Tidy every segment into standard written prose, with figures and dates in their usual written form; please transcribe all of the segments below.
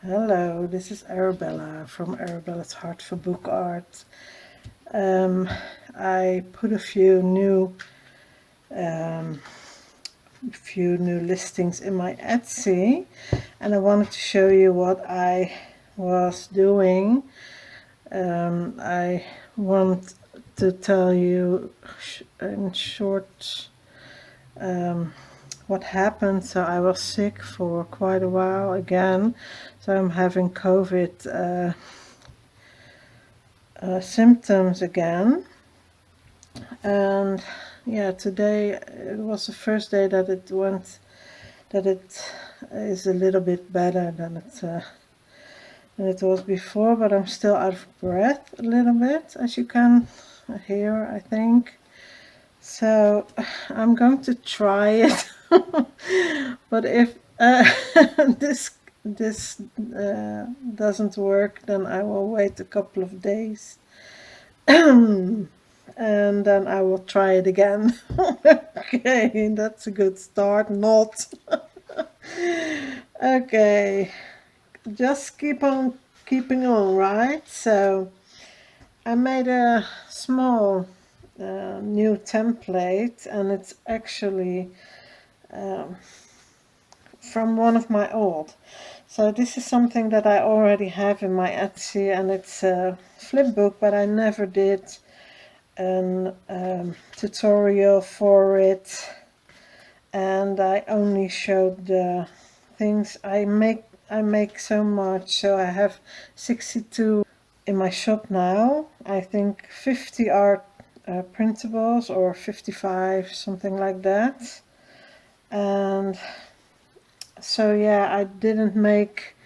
Hello, this is Arabella from Arabella's Heart for Book Art. I put a few new listings in my Etsy, and I wanted to show you what I was doing. I want to tell you in short what happened. So I was sick for quite a while again, so I'm having COVID symptoms again. And yeah, today it was the first day that it is a little bit better than it was before, but I'm still out of breath a little bit, as you can hear, I think. So I'm going to try it. But if this doesn't work, then I will wait a couple of days. And then I will try it again. Okay, that's a good start. Not. Okay, just keep on keeping on, right? So I made a small new template, and it's actually from one of my old. So this is something that I already have in my Etsy, and it's a flip book, but I never did an tutorial for it, and I only showed the things I make. I make so much, so I have 62 in my shop now. I think 50 are printables, or 55, something like that. And so yeah, I didn't make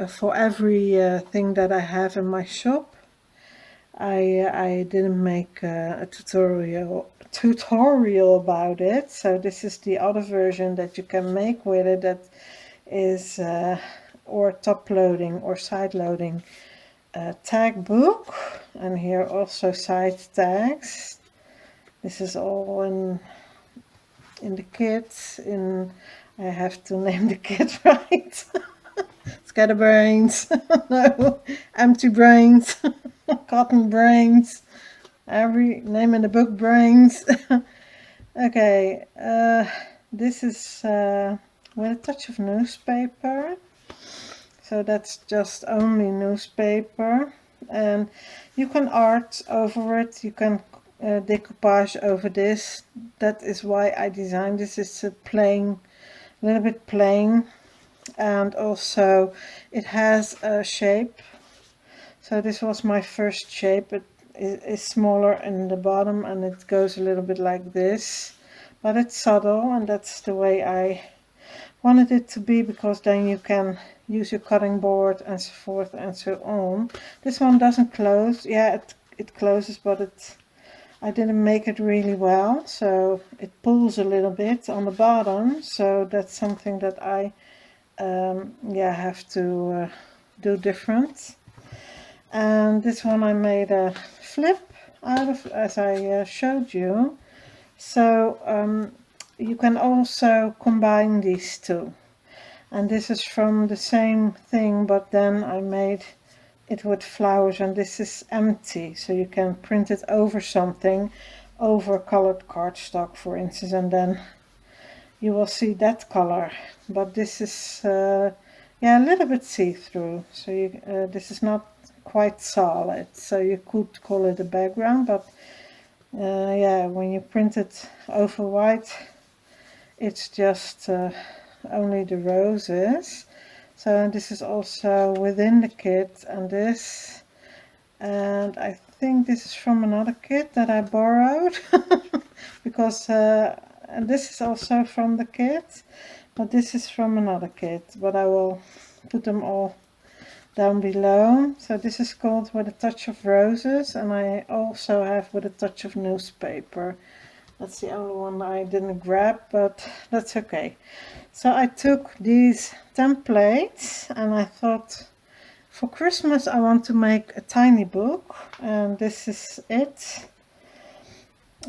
for every thing that I have in my shop. I didn't make a tutorial about it. So this is the other version that you can make with it, that is or top loading or side loading tag book, and here also side tags. This is all in the kit. I have to name the kit right. Scatterbrains. No, empty brains. Cotton brains. Every name in the book, brains. Okay, this is with a touch of newspaper. So that's just only newspaper, and you can art over it. You can decoupage over this. That is why I designed this. It's a plain, a little bit plain, and also it has a shape. So this was my first shape. It is smaller in the bottom, and it goes a little bit like this, but it's subtle, and that's the way I wanted it to be, because then you can use your cutting board and so forth and so on. This one doesn't close. Yeah, it closes, but I didn't make it really well, so it pulls a little bit on the bottom. So that's something that I yeah, have to do different. And this one I made a flip out of, as I showed you. So you can also combine these two. And this is from the same thing, but then I made it with flowers, and this is empty. So you can print it over something, over colored cardstock, for instance, and then you will see that color. But this is yeah, a little bit see-through. So this is not quite solid. So you could call it a background, but yeah, when you print it over white, it's just only the roses. So this is also within the kit, and I think this is from another kit that I borrowed because and this is also from the kit, but this is from another kit, but I will put them all down below. So this is called With a Touch of Roses, and I also have With a Touch of Newspaper. That's the only one I didn't grab, but that's okay. So I took these templates, and I thought, for Christmas I want to make a tiny book, and this is it.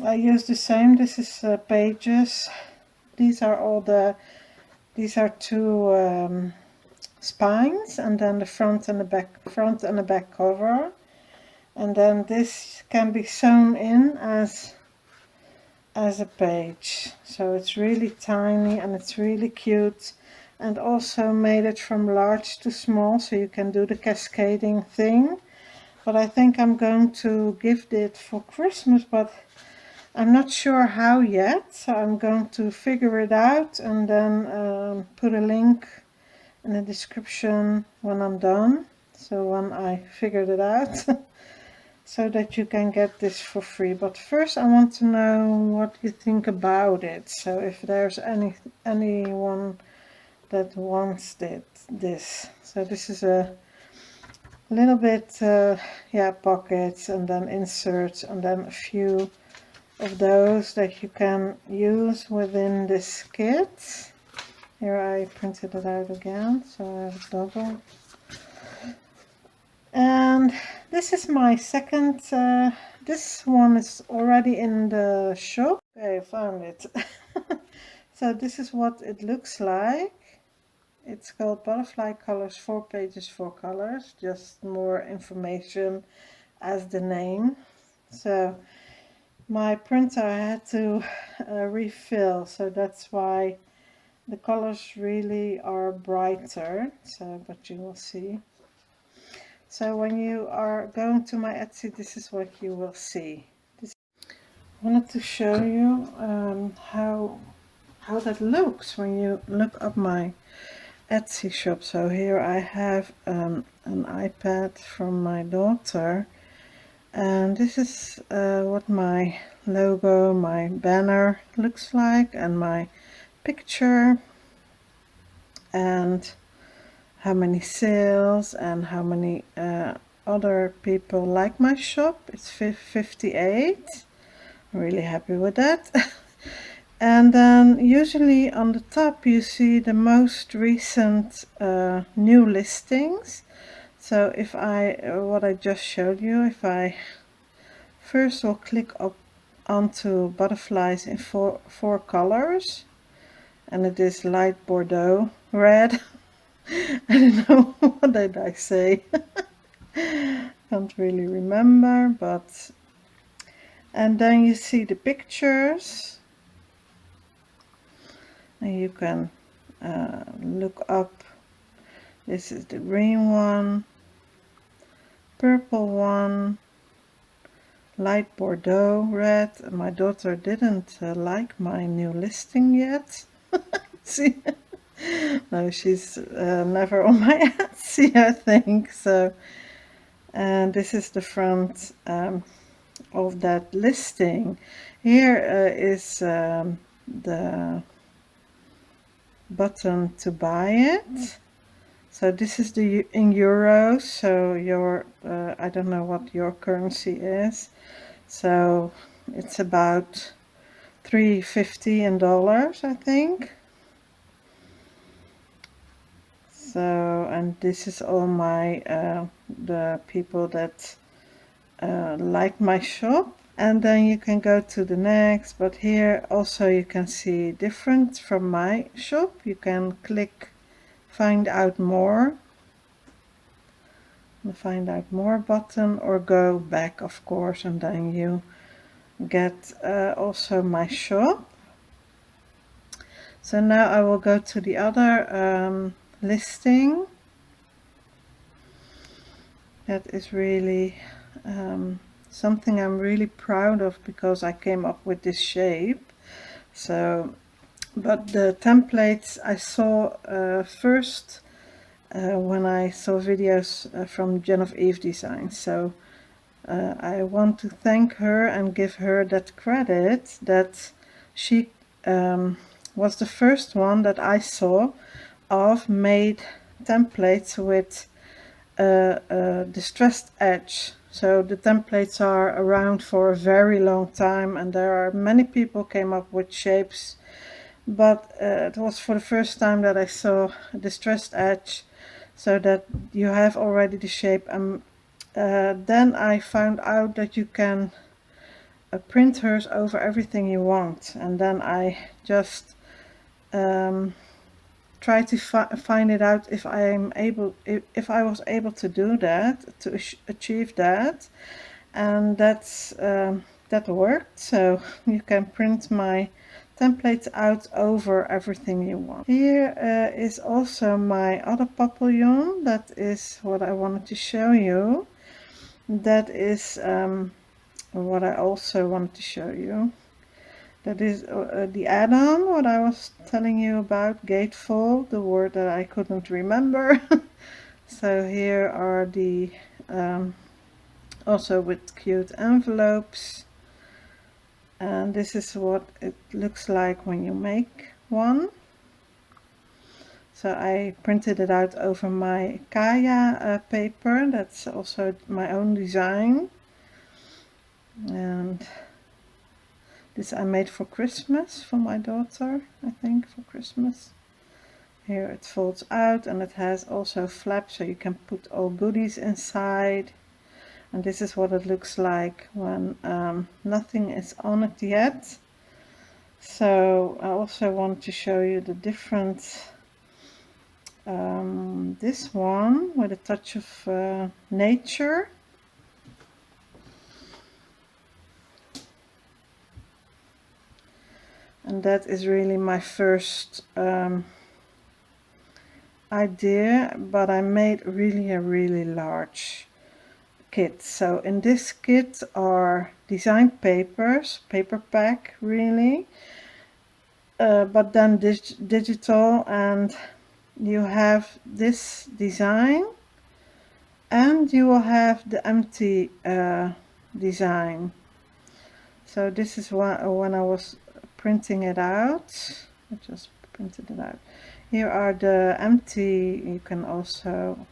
I use the same. This is pages. These are two spines, and then the front and the back cover. And then this can be sewn in as a page. So it's really tiny and it's really cute, and also made it from large to small, so you can do the cascading thing. But I think I'm going to gift it for Christmas, but I'm not sure how yet, so I'm going to figure it out and then put a link in the description when I'm done, so when I figured it out. So that you can get this for free. But first I want to know what you think about it. So if there's anyone that wants this. So this is a little bit yeah, pockets, and then inserts, and then a few of those that you can use within this kit. Here I printed it out again, so I have a double. And this is my second, this one is already in the shop. Okay, I found it. So this is what it looks like. It's called Butterfly Colors, 4 pages, 4 colors, just more information as the name. So my printer I had to refill, so that's why the colors really are brighter. So, but you will see. So when you are going to my Etsy, this is what you will see. I wanted to show you how that looks when you look up my Etsy shop. So here I have an iPad from my daughter, and this is what my logo, my banner looks like, and my picture, and how many sales and how many other people like my shop. It's 58. I'm really happy with that. And then usually on the top you see the most recent new listings. So if I what I just showed you, if I first will click up onto butterflies in four colors, and it is light Bordeaux red. I don't know, what did I say? Can't really remember, but and then you see the pictures, and you can look up. This is the green one, purple one, light Bordeaux red. My daughter didn't like my new listing yet. See, no, she's never on my Etsy, I think. So, and this is the front of that listing. Here is the button to buy it. So this is the in euros, so your I don't know what your currency is, so it's about $3.50 in dollars, I think. So, and this is all my the people that like my shop. And then you can go to the next, but here also you can see different from my shop. You can click find out more, the find out more button, or go back, of course, and then you get also my shop. So now I will go to the other listing. That is really something I'm really proud of, because I came up with this shape. So, but the templates I saw first when I saw videos from Genevieve Designs. So I want to thank her and give her that credit, that she was the first one that I saw of made templates with distressed edge. So the templates are around for a very long time, and there are many people came up with shapes, but it was for the first time that I saw a distressed edge, so that you have already the shape. And then I found out that you can print hers over everything you want, and then I just try to find it out if if I was able to do that, to achieve that, and that worked. So you can print my templates out over everything you want. Here is also my other Papillion. That is what I wanted to show you. That is what I also wanted to show you. That is the add-on, what I was telling you about, gatefold, the word that I couldn't remember. So here are the, also with cute envelopes. And this is what it looks like when you make one. So I printed it out over my Kaya paper. That's also my own design. And this I made for Christmas for my daughter, I think, for Christmas. Here it folds out and it has also flaps so you can put all goodies inside. And this is what it looks like when nothing is on it yet. So I also want to show you the different, this one with a touch of nature. And that is really my first idea, but I made really a really large kit. So in this kit are designed papers, paper pack really, but then digital, and you have this design and you will have the empty design. So this is when I was printing it out. I just printed it out. Here are the empty. You can also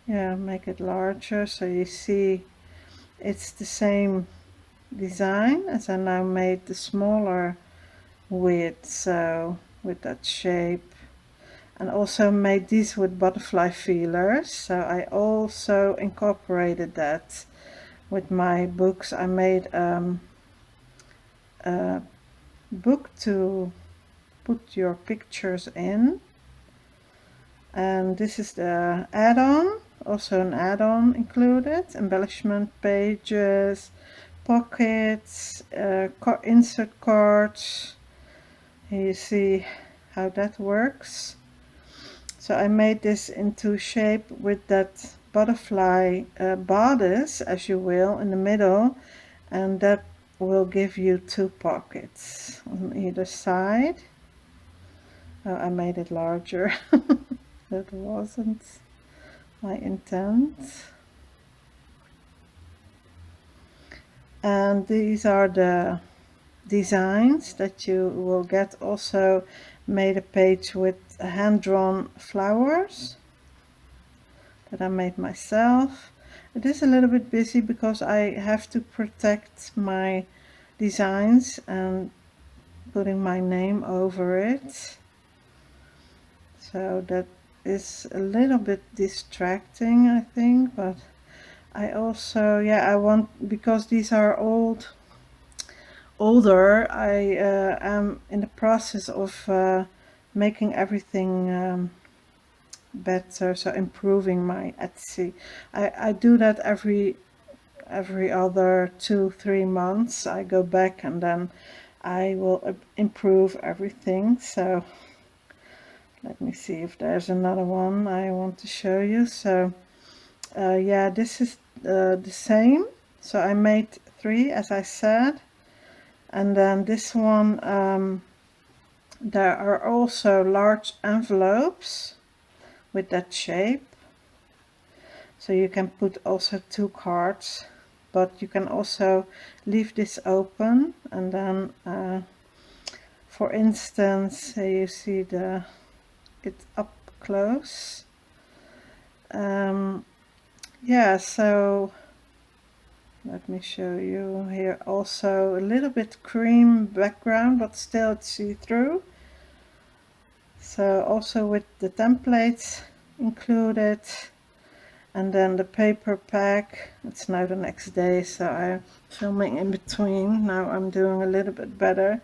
make it larger so you see it's the same design as I now made the smaller width, so with that shape, and also made these with butterfly feelers. So I also incorporated that with my books. I made a book to put your pictures in, and this is the add-on, also an add-on included, embellishment pages, pockets, insert cards. Here you see how that works. So I made this into shape with that butterfly bodice, as you will, in the middle, and that will give you 2 pockets on either side. Oh, I made it larger. That wasn't my intent. And these are the designs that you will get. Also made a page with hand-drawn flowers that I made myself. It is a little bit busy because I have to protect my designs and putting my name over it. So that is a little bit distracting, I think, but I also, I want, because these are older, I am in the process of making everything better, so improving my Etsy. I do that every other 2-3 months. I go back and then I will improve everything. So let me see if there's another one I want to show you. So this is the same. So I made 3, as I said, and then this one, there are also large envelopes with that shape, so you can put also 2 cards, but you can also leave this open, and then for instance, you see it up close. So let me show you here. Also a little bit cream background, but still it's see-through. So also with the templates included, and then the paper pack. It's now the next day, so I'm filming in between. Now I'm doing a little bit better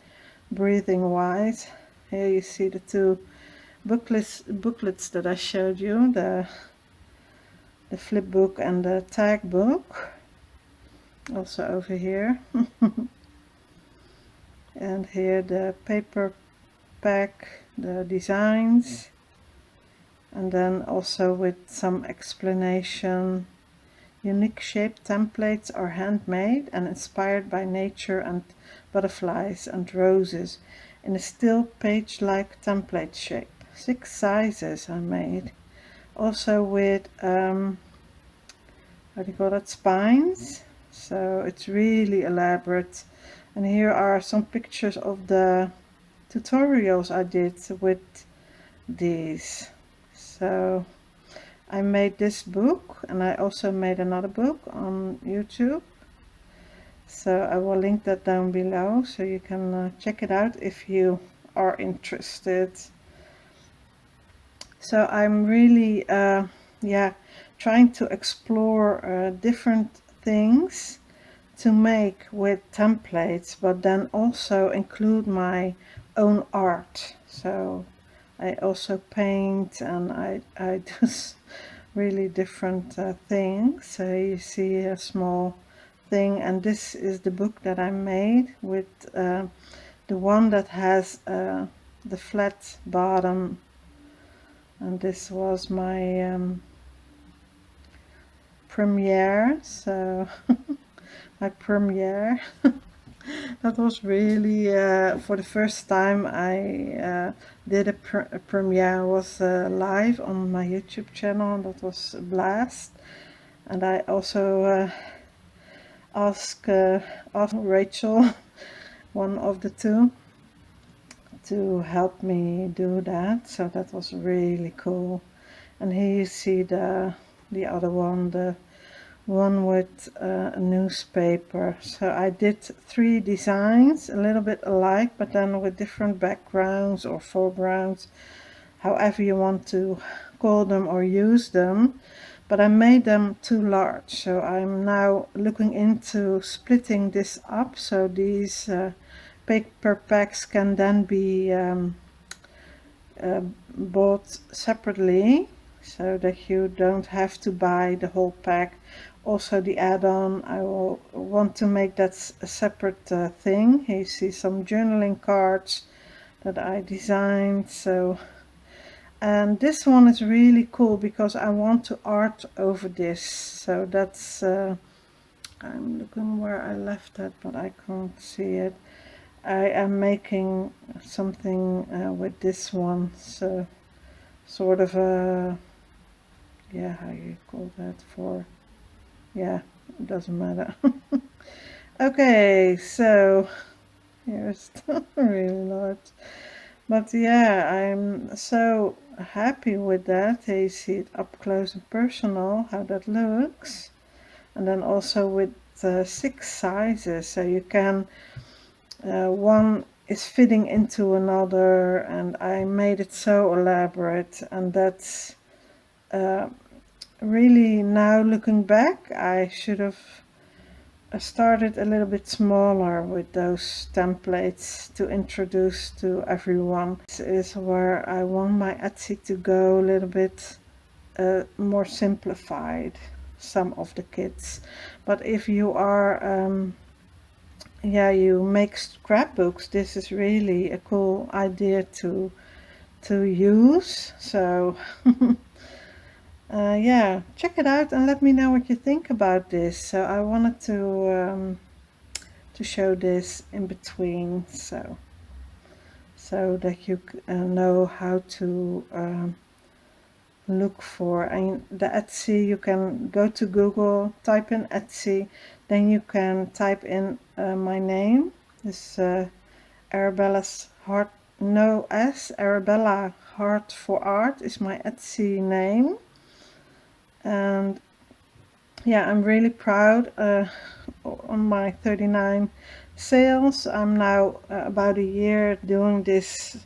breathing wise. Here you see the 2 booklets that I showed you, the flip book and the tag book, also over here. And here the paper pack, the designs, and then also with some explanation. Unique shaped templates are handmade and inspired by nature and butterflies and roses in a still page-like template shape. 6 sizes I made. Also with, how do you call that, spines. So it's really elaborate. And here are some pictures of the tutorials I did with these. So I made this book, and I also made another book on YouTube. So I will link that down below so you can check it out if you are interested. So I'm really trying to explore different things to make with templates, but then also include my own art. So I also paint, and I do really different things. So you see a small thing, and this is the book that I made with the one that has the flat bottom, and this was my premiere. So my premiere. That was really for the first time I did a premiere. I was live on my YouTube channel. That was a blast. And I also asked Rachel, one of the two, to help me do that. So that was really cool. And here you see the other one, the one with a newspaper. So I did 3 designs, a little bit alike, but then with different backgrounds or foregrounds, however you want to call them or use them. But I made them too large, so I'm now looking into splitting this up, so these paper packs can then be bought separately, so that you don't have to buy the whole pack. Also the add-on, I will want to make that a separate thing. Here you see some journaling cards that I designed. So, and this one is really cool because I want to art over this. So that's I'm looking where I left that, but I can't see it. I am making something with this one, so sort of a, yeah, how you call that, for, yeah, it doesn't matter. Okay, so here's really large, but yeah, I'm so happy with that. You see it up close and personal, how that looks, and then also with 6 sizes, so you can one is fitting into another, and I made it so elaborate. And that's really, now looking back, I should have started a little bit smaller with those templates to introduce to everyone. This is where I want my Etsy to go, a little bit more simplified, some of the kits. But if you are you make scrapbooks, this is really a cool idea to use. So yeah, check it out and let me know what you think about this. So I wanted to show this in between, so that you know how to look for. And the Etsy, you can go to Google, type in Etsy, then you can type in my name. This Arabella's Heart, no S, Arabella Heart for Art is my Etsy name. And yeah, I'm really proud on my 39 sales. I'm now about a year doing this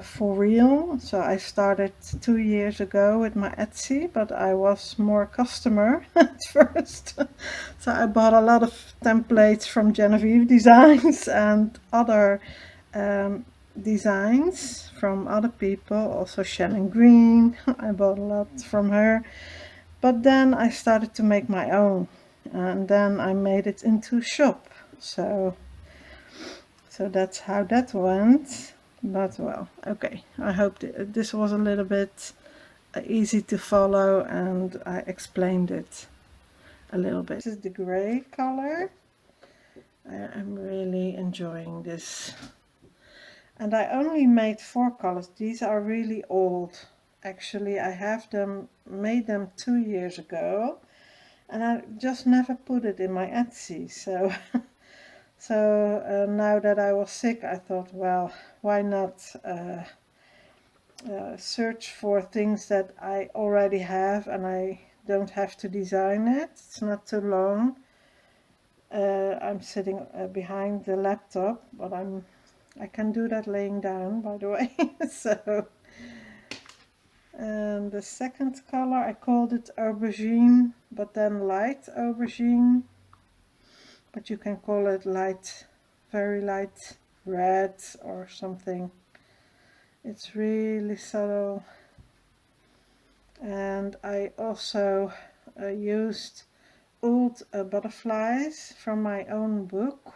for real. So I started 2 years ago with my Etsy, but I was more customer at first. So I bought a lot of templates from Genevieve Designs and other designs from other people, also Shannon Green. I bought a lot from her, but then I started to make my own, and then I made it into a shop. So that's how that went. But well, okay, I hope this was a little bit easy to follow and I explained it a little bit. This is the gray color. I'm really enjoying this. And I only made 4 colors. These are really old. Actually, I have them, made them 2 years ago, and I just never put it in my Etsy. So now that I was sick, I thought, well, why not search for things that I already have and I don't have to design it. It's not too long. I'm sitting behind the laptop, but I can do that laying down, by the way. So, and the second color, I called it aubergine, but then light aubergine. But you can call it light, very light red or something. It's really subtle. And I also used old butterflies from my own book,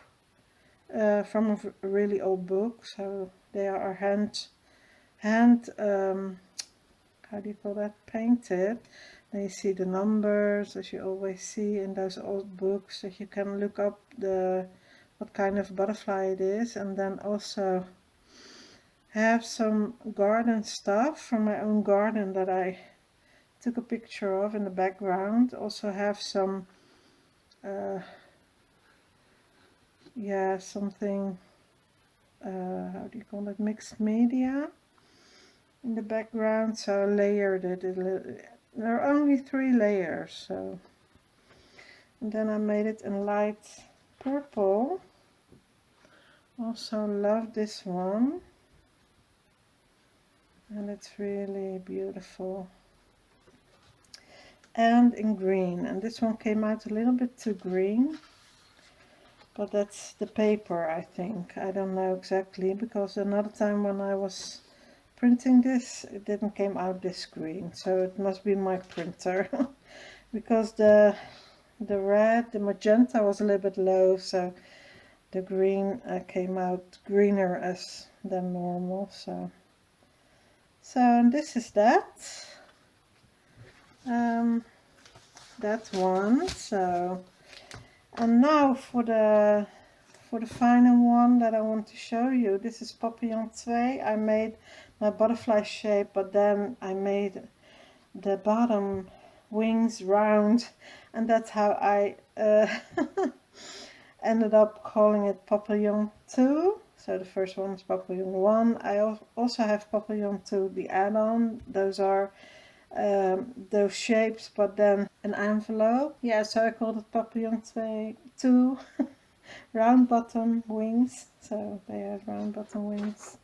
from a really old book. So they are hand how do you call that, painted. Then you see the numbers, as you always see in those old books, that you can look up what kind of butterfly it is. And then also have some garden stuff from my own garden that I took a picture of in the background. Also have some yeah, something how do you call it, mixed media in the background, so I layered it a little. There are only 3 layers, so, and then I made it in light purple. Also love this one, and it's really beautiful. And in green, and this one came out a little bit too green, but that's the paper, I think. I don't know exactly, because another time when I was printing this, it didn't came out this green, so it must be my printer. Because the red, the magenta was a little bit low, so the green came out greener than normal. So and this is that that one. So, and now for the final one that I want to show you. This is Papillion 2. I made my butterfly shape, but then I made the bottom wings round, and that's how I ended up calling it Papillion 2. So the first one is Papillion 1. I also have Papillion 2, the add-on. Those are those shapes, but then an envelope. Yeah, so I called it Papillion 2 round bottom wings. So they have round bottom wings.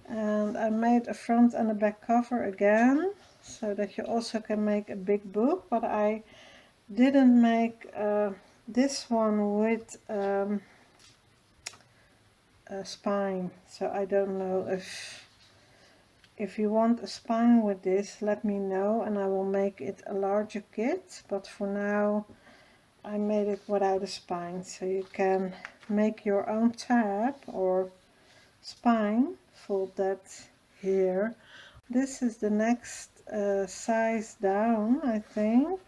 And I made a front and a back cover again, so that you also can make a big book, but I didn't make this one with a spine. So I don't know if you want a spine with this, let me know and I will make it a larger kit, but for now I made it without a spine. So you can make your own tab or spine, fold that here. This is the next size down, I think.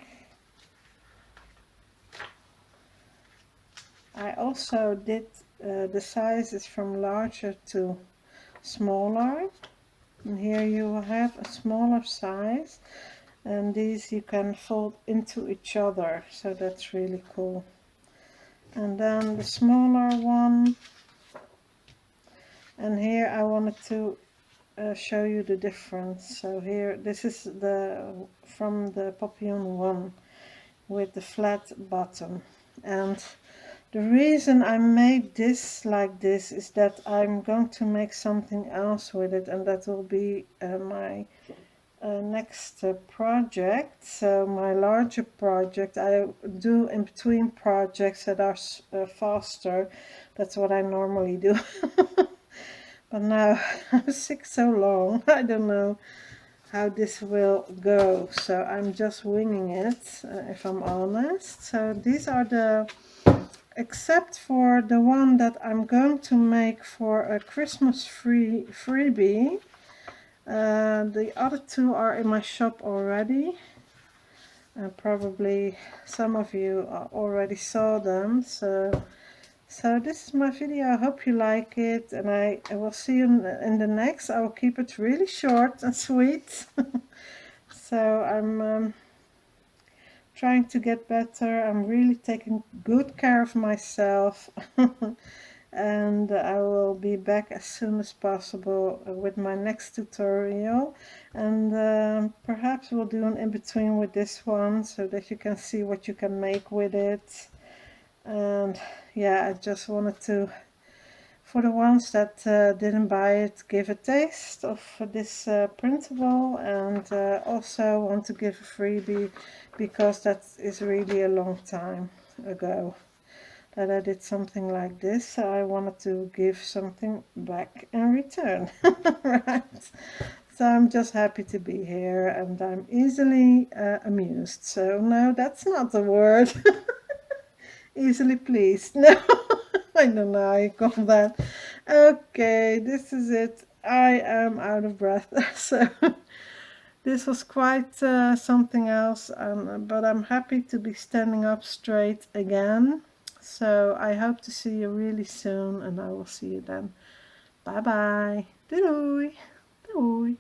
I also did the sizes from larger to smaller, and here you have a smaller size, and these you can fold into each other, so that's really cool. And then the smaller one, and here I wanted to show you the difference. So here, this is from the Papillion 1 with the flat bottom, and the reason I made this like this is that I'm going to make something else with it, and that will be my next project. So my larger project I do in between projects that are faster. That's what I normally do. But now I'm sick so long, I don't know how this will go, so I'm just winging it, if I'm honest. So these are the, except for the one that I'm going to make for a Christmas freebie. The other two are in my shop already, and probably some of you already saw them. So this is my video. I hope you like it, and I will see you in the next. I will keep it really short and sweet. So I'm trying to get better. I'm really taking good care of myself. And I will be back as soon as possible with my next tutorial, and perhaps we'll do an in-between with this one so that you can see what you can make with it. And yeah, I just wanted to, for the ones that didn't buy it, give a taste of this printable, and also want to give a freebie, because that is really a long time ago that I did something like this, so I wanted to give something back in return. Right, so I'm just happy to be here, and I'm easily amused. So no, that's not the word. Easily pleased. No, I don't know how you call that. Okay, this is it. I am out of breath. So this was quite something else, but I'm happy to be standing up straight again. So I hope to see you really soon, and I will see you then. Bye bye. Doei. Doei.